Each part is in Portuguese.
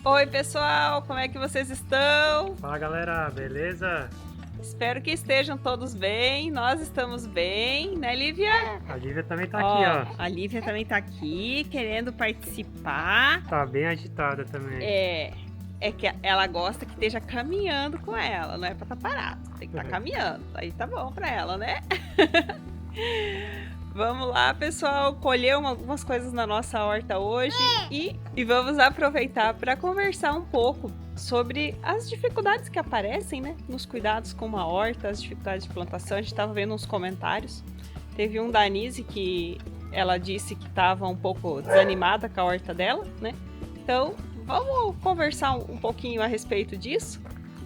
Oi pessoal, como é que vocês estão? Fala galera, beleza? Espero que estejam todos bem, nós estamos bem, né Lívia? A Lívia também tá aqui, ó. A Lívia também tá aqui, querendo participar. Tá bem agitada também. É que ela gosta que esteja caminhando com ela, não é pra estar parado, tem que estar caminhando, aí tá bom pra ela, né? Vamos lá, pessoal, colher algumas coisas na nossa horta hoje e vamos aproveitar para conversar um pouco sobre as dificuldades que aparecem, né, nos cuidados com uma horta, as dificuldades de plantação. A gente estava vendo uns comentários. Teve um da Anise que ela disse que estava um pouco desanimada com a horta dela, né? Então, vamos conversar um pouquinho a respeito disso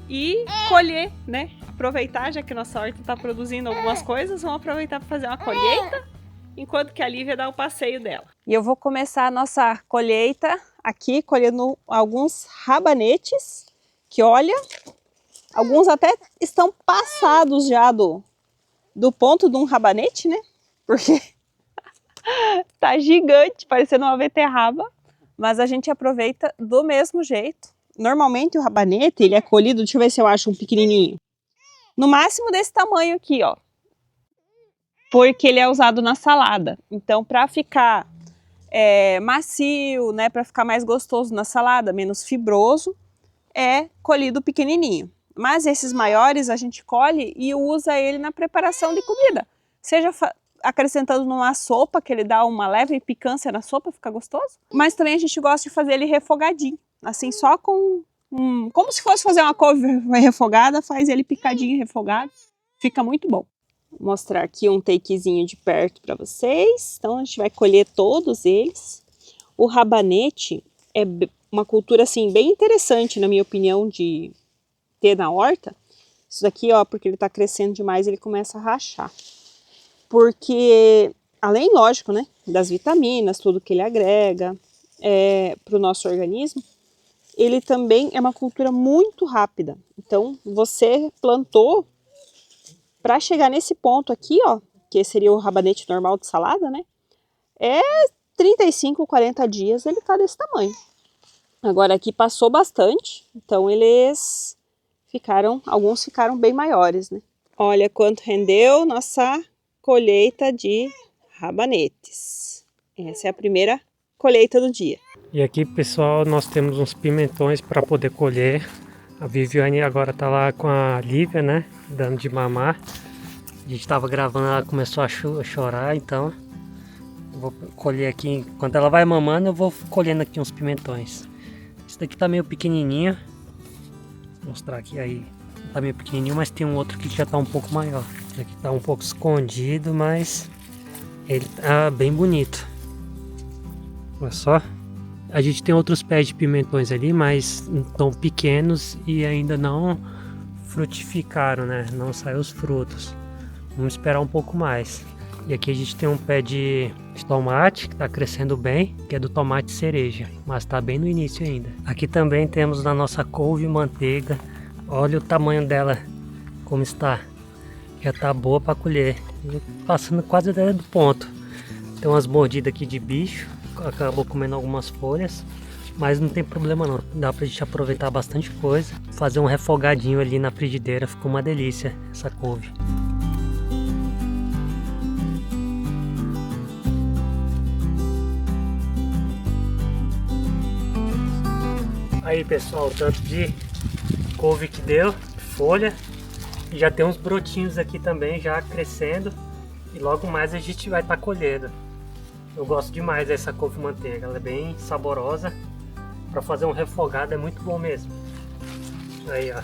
e colher, né? Aproveitar, já que nossa horta está produzindo algumas coisas, vamos aproveitar para fazer uma colheita, enquanto que a Lívia dá o passeio dela. E eu vou começar a nossa colheita aqui, colhendo alguns rabanetes, que olha, alguns até estão passados já do ponto de um rabanete, né? Porque tá gigante, parecendo uma beterraba, mas a gente aproveita do mesmo jeito. Normalmente o rabanete, ele é colhido, deixa eu ver se eu acho um pequenininho, no máximo desse tamanho aqui, ó. Porque ele é usado na salada. Então, para ficar macio, né, para ficar mais gostoso na salada, menos fibroso, é colhido pequenininho. Mas esses maiores a gente colhe e usa ele na preparação de comida. Seja acrescentando numa sopa, que ele dá uma leve picância na sopa, fica gostoso. Mas também a gente gosta de fazer ele refogadinho, assim, só com como se fosse fazer uma couve refogada, faz ele picadinho e refogado. Fica muito bom. Vou mostrar aqui um takezinho de perto para vocês. Então a gente vai colher todos eles. O rabanete é uma cultura assim bem interessante, na minha opinião, de ter na horta. Isso daqui, ó, porque ele está crescendo demais, ele começa a rachar. Porque, além, lógico, né, das vitaminas, tudo que ele agrega para o nosso organismo, ele também é uma cultura muito rápida. Então, você plantou, para chegar nesse ponto aqui, ó, que seria o rabanete normal de salada, né? 35, 40 dias ele tá desse tamanho. Agora aqui passou bastante, então alguns ficaram bem maiores, né? Olha quanto rendeu nossa colheita de rabanetes. Essa é a primeira colheita do dia. E aqui, pessoal, nós temos uns pimentões para poder colher. A Viviane agora tá lá com a Lívia, né, dando de mamar. A gente tava gravando, ela começou a chorar, então eu vou colher aqui. Enquanto ela vai mamando, eu vou colhendo aqui uns pimentões. Esse daqui tá meio pequenininho. Vou mostrar aqui aí. Tá meio pequenininho, mas tem um outro que já tá um pouco maior. Esse aqui tá um pouco escondido, mas ele tá bem bonito. Olha só. A gente tem outros pés de pimentões ali, mas estão pequenos e ainda não frutificaram, né? Não saiu os frutos. Vamos esperar um pouco mais. E aqui a gente tem um pé de tomate que está crescendo bem, que é do tomate cereja, mas está bem no início ainda. Aqui também temos a nossa couve manteiga. Olha o tamanho dela, como está. Já está boa para colher. Passando quase do ponto. Tem umas mordidas aqui de bicho. Acabou comendo algumas folhas, mas não tem problema não, dá pra gente aproveitar bastante coisa, fazer um refogadinho ali na frigideira, ficou uma delícia essa couve. Aí pessoal, o tanto de couve que deu, folha, e já tem uns brotinhos aqui também já crescendo, e logo mais a gente vai estar colhendo. Eu gosto demais dessa couve manteiga, ela é bem saborosa, para fazer um refogado é muito bom mesmo. Aí, ó.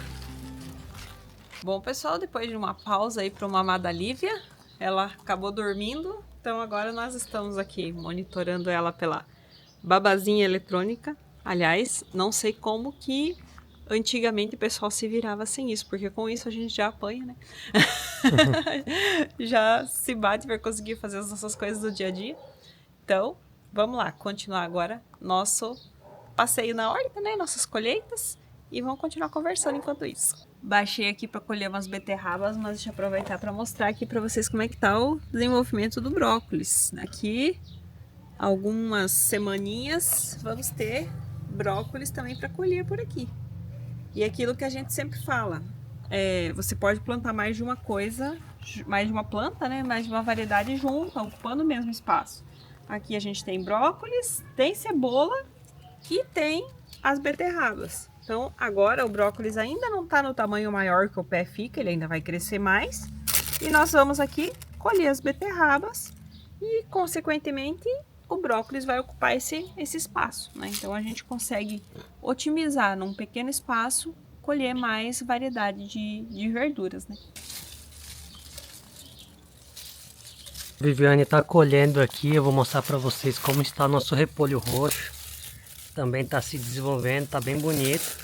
Bom, pessoal, depois de uma pausa aí para uma amada Lívia, ela acabou dormindo, então agora nós estamos aqui monitorando ela pela babazinha eletrônica. Aliás, não sei como que antigamente o pessoal se virava sem isso, porque com isso a gente já apanha, né? Já se bate para conseguir fazer as nossas coisas do dia a dia. Então, vamos lá, continuar agora nosso passeio na horta, né? Nossas colheitas. E vamos continuar conversando enquanto isso. Baixei aqui para colher umas beterrabas, mas deixa eu aproveitar para mostrar aqui para vocês como é que tá o desenvolvimento do brócolis. Aqui, algumas semaninhas, vamos ter brócolis também para colher por aqui. E aquilo que a gente sempre fala, você pode plantar mais de uma coisa, mais de uma planta, né? Mais de uma variedade junto, ocupando o mesmo espaço. Aqui a gente tem brócolis, tem cebola e tem as beterrabas. Então agora o brócolis ainda não está no tamanho maior que o pé fica, ele ainda vai crescer mais. E nós vamos aqui colher as beterrabas e consequentemente o brócolis vai ocupar esse espaço, né? Então a gente consegue otimizar num pequeno espaço, colher mais variedade de verduras, né? Viviane está colhendo aqui, eu vou mostrar para vocês como está nosso repolho roxo. Também está se desenvolvendo, está bem bonito.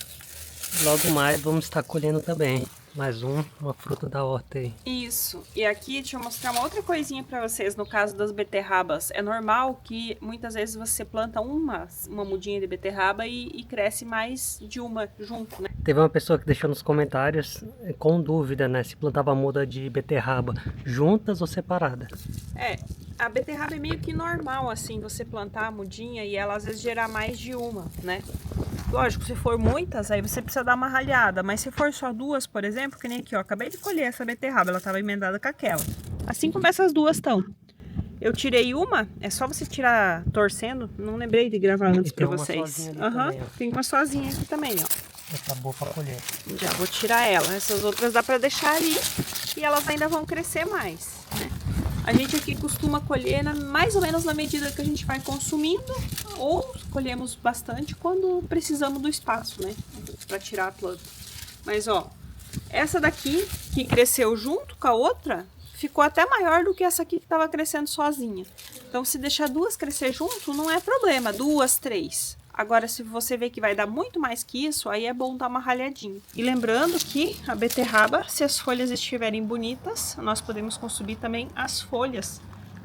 Logo mais vamos estar colhendo também. Mais uma fruta da horta aí. Isso. E aqui, deixa eu mostrar uma outra coisinha para vocês. No caso das beterrabas, é normal que muitas vezes você planta uma mudinha de beterraba e cresce mais de uma junto, né? Teve uma pessoa que deixou nos comentários com dúvida, né? Se plantava muda de beterraba juntas ou separadas. A beterraba é meio que normal, assim, você plantar a mudinha e ela às vezes gerar mais de uma, né? Lógico, se for muitas, aí você precisa dar uma ralhada. Mas se for só duas, por exemplo, que nem aqui, ó. Acabei de colher essa beterraba, ela estava emendada com aquela. Assim como essas duas estão. Eu tirei uma, é só você tirar torcendo. Não lembrei de gravar antes para vocês. Tem uma sozinha aqui também, ó. Tá boa para colher. Já vou tirar ela. Essas outras dá para deixar ali e elas ainda vão crescer mais, né? A gente aqui costuma colher mais ou menos na medida que a gente vai consumindo, ou colhemos bastante quando precisamos do espaço, né, para tirar a planta. Mas ó, essa daqui que cresceu junto com a outra, ficou até maior do que essa aqui que estava crescendo sozinha. Então se deixar duas crescer junto, não é problema, 2, 3. Agora, se você vê que vai dar muito mais que isso, aí é bom dar uma ralhadinha. E lembrando que a beterraba, se as folhas estiverem bonitas, nós podemos consumir também as folhas,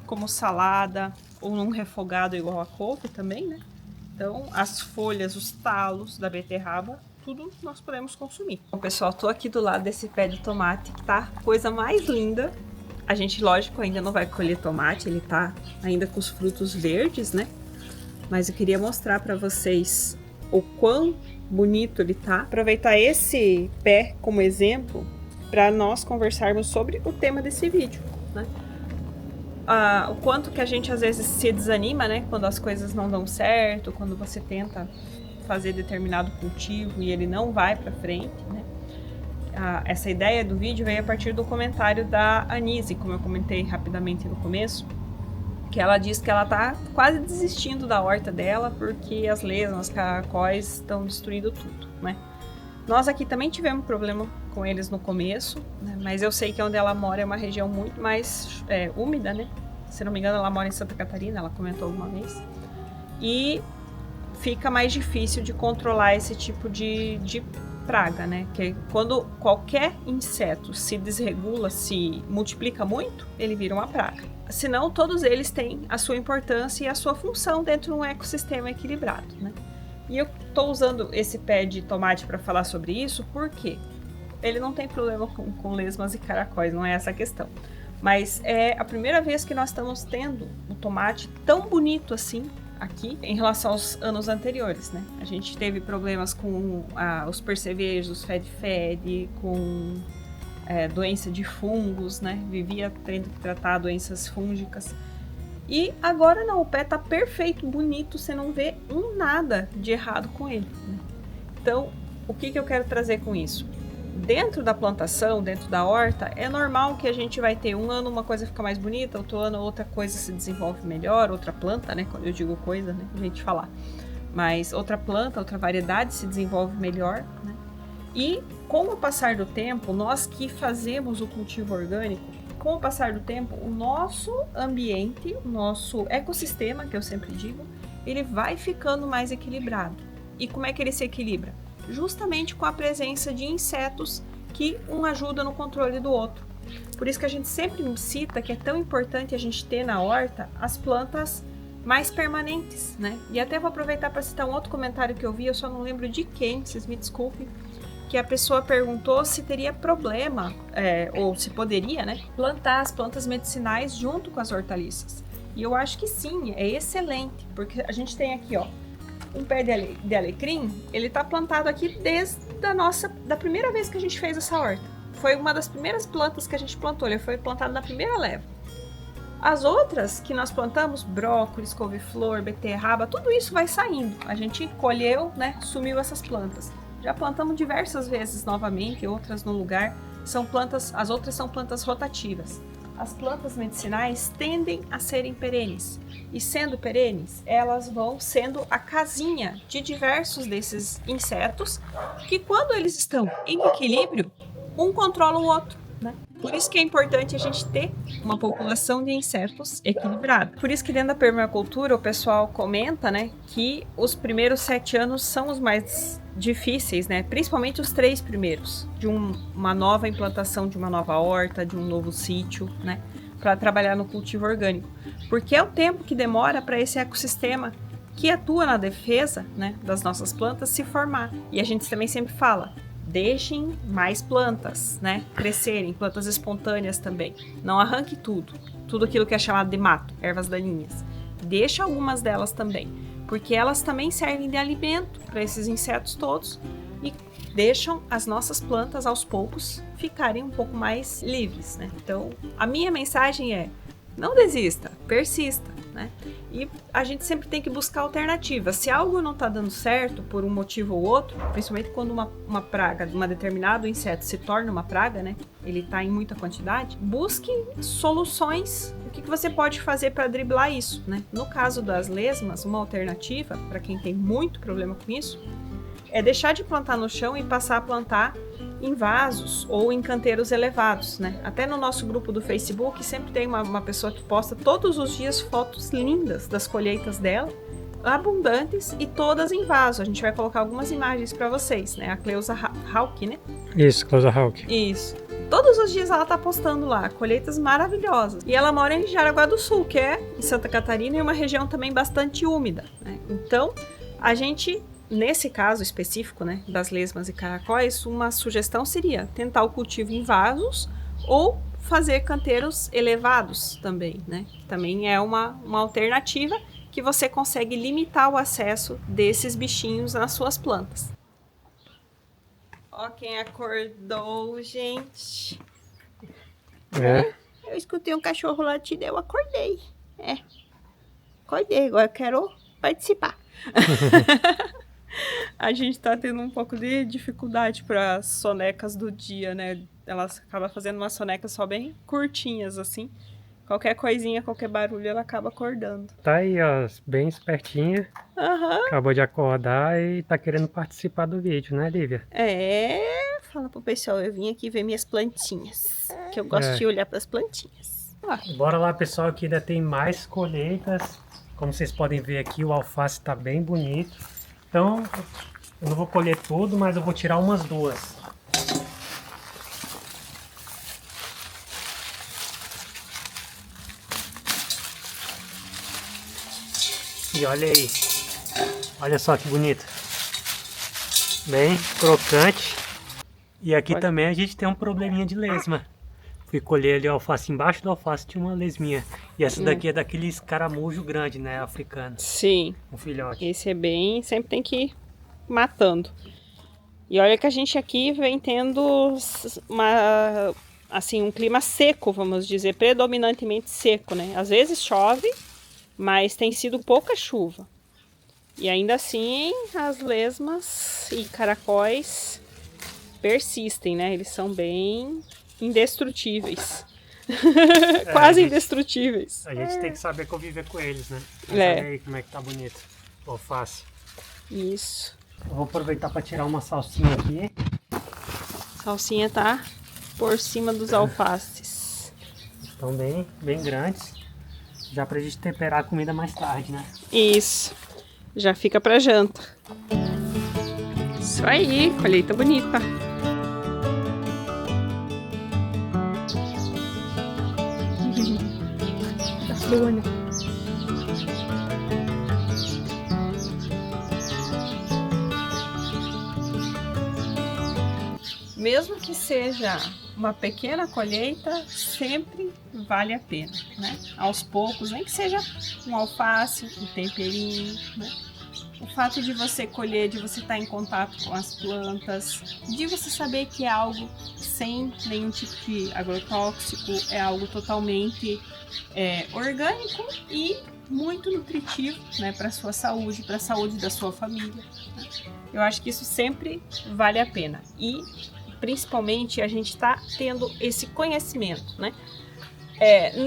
como salada ou num refogado igual a couve também, né? Então, as folhas, os talos da beterraba, tudo nós podemos consumir. Bom, pessoal, tô aqui do lado desse pé de tomate, que tá coisa mais linda. A gente, lógico, ainda não vai colher tomate, ele tá ainda com os frutos verdes, né? Mas eu queria mostrar para vocês o quão bonito ele tá. Aproveitar esse pé como exemplo para nós conversarmos sobre o tema desse vídeo, né? O quanto que a gente às vezes se desanima, né? Quando as coisas não dão certo, quando você tenta fazer determinado cultivo e ele não vai para frente, né? Essa ideia do vídeo veio a partir do comentário da Anise, como eu comentei rapidamente no começo. Que ela diz que ela tá quase desistindo da horta dela porque as lesmas, os caracóis estão destruindo tudo, né? Nós aqui também tivemos problema com eles no começo, né? Mas eu sei que onde ela mora é uma região muito mais úmida, né? Se não me engano, ela mora em Santa Catarina, ela comentou alguma vez. E fica mais difícil de controlar esse tipo de praga, né? Que quando qualquer inseto se desregula, se multiplica muito, ele vira uma praga. Senão, todos eles têm a sua importância e a sua função dentro de um ecossistema equilibrado, né? E eu estou usando esse pé de tomate para falar sobre isso porque ele não tem problema com lesmas e caracóis, não é essa a questão. Mas é a primeira vez que nós estamos tendo o tomate tão bonito assim aqui em relação aos anos anteriores, né? A gente teve problemas com os percevejos, fede, com doença de fungos, né? Vivia tendo que tratar doenças fúngicas. E agora não, o pé tá perfeito, bonito, você não vê nada de errado com ele, né? Então, o que eu quero trazer com isso? Dentro da plantação, dentro da horta, é normal que a gente vai ter um ano uma coisa fica mais bonita, outro ano outra coisa se desenvolve melhor, outra planta, né? Quando eu digo coisa, né? A gente falar. Mas outra planta, outra variedade se desenvolve melhor, né? E com o passar do tempo, nós que fazemos o cultivo orgânico, com o passar do tempo, o nosso ambiente, o nosso ecossistema, que eu sempre digo, ele vai ficando mais equilibrado. E como é que ele se equilibra? Justamente com a presença de insetos que um ajuda no controle do outro. Por isso que a gente sempre cita que é tão importante a gente ter na horta as plantas mais permanentes, né? E até vou aproveitar para citar um outro comentário que eu vi, eu só não lembro de quem, vocês me desculpem, que a pessoa perguntou se teria problema, ou se poderia, né, plantar as plantas medicinais junto com as hortaliças. E eu acho que sim, é excelente, porque a gente tem aqui, ó, um pé de alecrim, ele tá plantado aqui desde da primeira vez que a gente fez essa horta. Foi uma das primeiras plantas que a gente plantou, ele foi plantado na primeira leva. As outras que nós plantamos, brócolis, couve-flor, beterraba, tudo isso vai saindo. A gente colheu, né, sumiu essas plantas. Já plantamos diversas vezes novamente, outras no lugar. As outras são plantas rotativas. As plantas medicinais tendem a serem perenes. E sendo perenes, elas vão sendo a casinha de diversos desses insetos que, quando eles estão em equilíbrio, um controla o outro, né? Por isso que é importante a gente ter uma população de insetos equilibrada. Por isso que dentro da permacultura o pessoal comenta, né, que os primeiros 7 anos são os mais difíceis, né? Principalmente os 3 primeiros de uma nova implantação, de uma nova horta, de um novo sítio, né, para trabalhar no cultivo orgânico, porque é o tempo que demora para esse ecossistema que atua na defesa, né, das nossas plantas se formar. E a gente também sempre fala: deixem mais plantas, né, crescerem, plantas espontâneas também. Não arranque tudo aquilo que é chamado de mato, ervas daninhas. Deixa algumas delas também, porque elas também servem de alimento para esses insetos todos e deixam as nossas plantas aos poucos ficarem um pouco mais livres, né? Então, a minha mensagem é: não desista, persista, né? E a gente sempre tem que buscar alternativas. Se algo não está dando certo por um motivo ou outro, principalmente quando uma praga, um determinado inseto se torna uma praga, né? Ele está em muita quantidade, busque soluções. O que você pode fazer para driblar isso, né? No caso das lesmas, uma alternativa para quem tem muito problema com isso é deixar de plantar no chão e passar a plantar em vasos ou em canteiros elevados, né? Até no nosso grupo do Facebook sempre tem uma pessoa que posta todos os dias fotos lindas das colheitas dela, abundantes e todas em vaso. A gente vai colocar algumas imagens para vocês, né? A Cleusa Hauck, né? Isso, Cleusa Hauck. Isso. Todos os dias ela tá postando lá colheitas maravilhosas. E ela mora em Jaraguá do Sul, que é em Santa Catarina, e uma região também bastante úmida, né? Então, a gente, nesse caso específico, né, das lesmas e caracóis, uma sugestão seria tentar o cultivo em vasos ou fazer canteiros elevados também, né? Também é uma alternativa que você consegue limitar o acesso desses bichinhos nas suas plantas. Ó quem acordou, gente. É. Eu escutei um cachorro latindo, eu acordei. Acordei, agora eu quero participar. A gente tá tendo um pouco de dificuldade para as sonecas do dia, né? Elas acabam fazendo umas sonecas só bem curtinhas, assim. Qualquer coisinha, qualquer barulho, ela acaba acordando. Tá aí, ó, bem espertinha. Aham. Acabou de acordar e tá querendo participar do vídeo, né, Lívia? Fala pro pessoal, eu vim aqui ver minhas plantinhas. Que eu gosto de olhar pras plantinhas. Bora lá, pessoal, que ainda tem mais colheitas. Como vocês podem ver aqui, o alface tá bem bonito. Então, eu não vou colher tudo, mas eu vou tirar umas 2. E olha aí, olha só que bonito, bem crocante. E aqui também a gente tem um probleminha de lesma. Fui colher ali o alface, embaixo do alface tinha uma lesminha. E essa daqui é daquele escaramujo grande, né, africano. Sim. Um filhote. Esse é bem, sempre tem que ir matando. E olha que a gente aqui vem tendo um clima seco, vamos dizer, predominantemente seco, né? Às vezes chove, mas tem sido pouca chuva. E ainda assim, as lesmas e caracóis persistem, né? Eles são bem indestrutíveis. Quase indestrutíveis. A gente tem que saber conviver com eles, né? Mas olha aí como é que tá bonito o alface. Isso. Eu vou aproveitar para tirar uma salsinha aqui. A salsinha tá por cima dos alfaces. Estão bem grandes. Já pra gente temperar a comida mais tarde, né? Isso. Já fica pra janta. Isso aí, colheita bonita. Tá frio, né? Mesmo que seja uma pequena colheita, sempre vale a pena, né? Aos poucos, nem que seja um alface, um temperinho, né? o fato de você colher, de você estar em contato com as plantas, de você saber que é algo sem nenhum tipo de agrotóxico, é algo totalmente orgânico e muito nutritivo, né, para a sua saúde, para a saúde da sua família, né? Eu acho que isso sempre vale a pena e principalmente a gente está tendo esse conhecimento, né?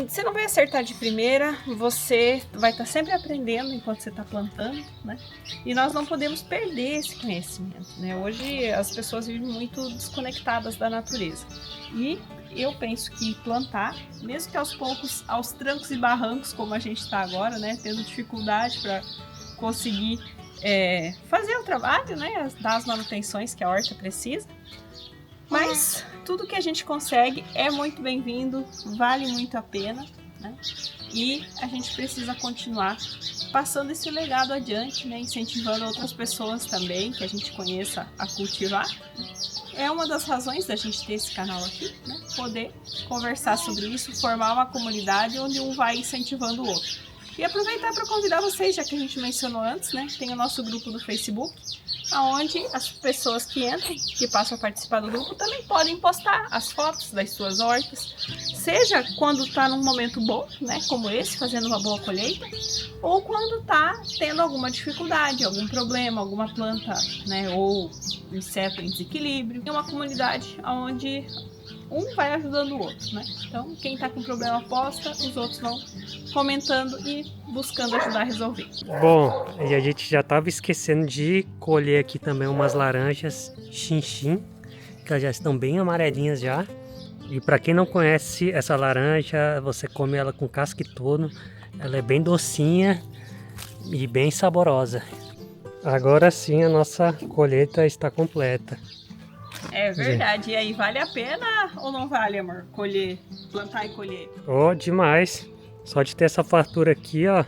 Você não vai acertar de primeira, você vai estar sempre aprendendo enquanto você está plantando, né? E nós não podemos perder esse conhecimento, né? Hoje as pessoas vivem muito desconectadas da natureza. E eu penso que plantar, mesmo que aos poucos, aos trancos e barrancos, como a gente está agora, né? Tendo dificuldade para conseguir fazer o trabalho, né? Dar as manutenções que a horta precisa. Mas tudo que a gente consegue é muito bem-vindo, vale muito a pena, né? E a gente precisa continuar passando esse legado adiante, né? Incentivando outras pessoas também que a gente conheça a cultivar. É uma das razões da gente ter esse canal aqui, né? Poder conversar sobre isso, formar uma comunidade onde um vai incentivando o outro. E aproveitar para convidar vocês, já que a gente mencionou antes, né? Tem o nosso grupo do Facebook, onde as pessoas que entram, que passam a participar do grupo, também podem postar as fotos das suas hortas, seja quando está num momento bom, né, como esse, fazendo uma boa colheita, ou quando está tendo alguma dificuldade, algum problema, alguma planta, né, ou inseto em desequilíbrio. É uma comunidade onde um vai ajudando o outro, né? Então, quem está com problema posta, os outros vão comentando e buscando ajudar a resolver. Bom, e a gente já estava esquecendo de colher aqui também umas laranjas chinchim, que elas já estão bem amarelinhas já. E para quem não conhece essa laranja, você come ela com casca e tudo. Ela é bem docinha e bem saborosa. Agora sim a nossa colheita está completa. É verdade. E aí, vale a pena ou não vale, amor? Colher, plantar e colher? Oh, demais. Só de ter essa fartura aqui, ó,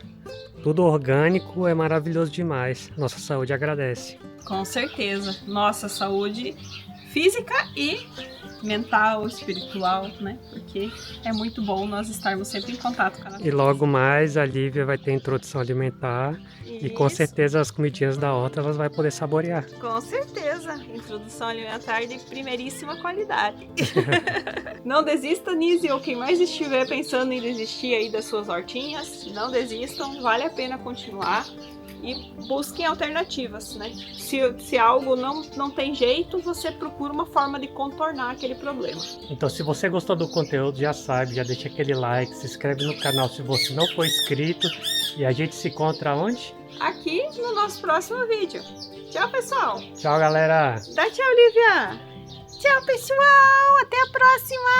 tudo orgânico, é maravilhoso demais. Nossa saúde agradece. Com certeza. Nossa saúde física e mental, espiritual, né? Porque é muito bom nós estarmos sempre em contato com a natureza. E logo mais a Lívia vai ter introdução alimentar. E com certeza as comidinhas da horta elas vai poder saborear. Com certeza. Introdução alimentar de primeiríssima qualidade. Não desista, Nise, ou quem mais estiver pensando em desistir aí das suas hortinhas, não desistam, vale a pena continuar. E busquem alternativas, né? Se algo não tem jeito, você procura uma forma de contornar aquele problema. Então, se você gostou do conteúdo, já sabe, já deixa aquele like, se inscreve no canal se você não for inscrito. E a gente se encontra onde? Aqui no nosso próximo vídeo. Tchau, pessoal! Tchau, galera! Dá tchau, Lívia! Tchau, pessoal! Até a próxima!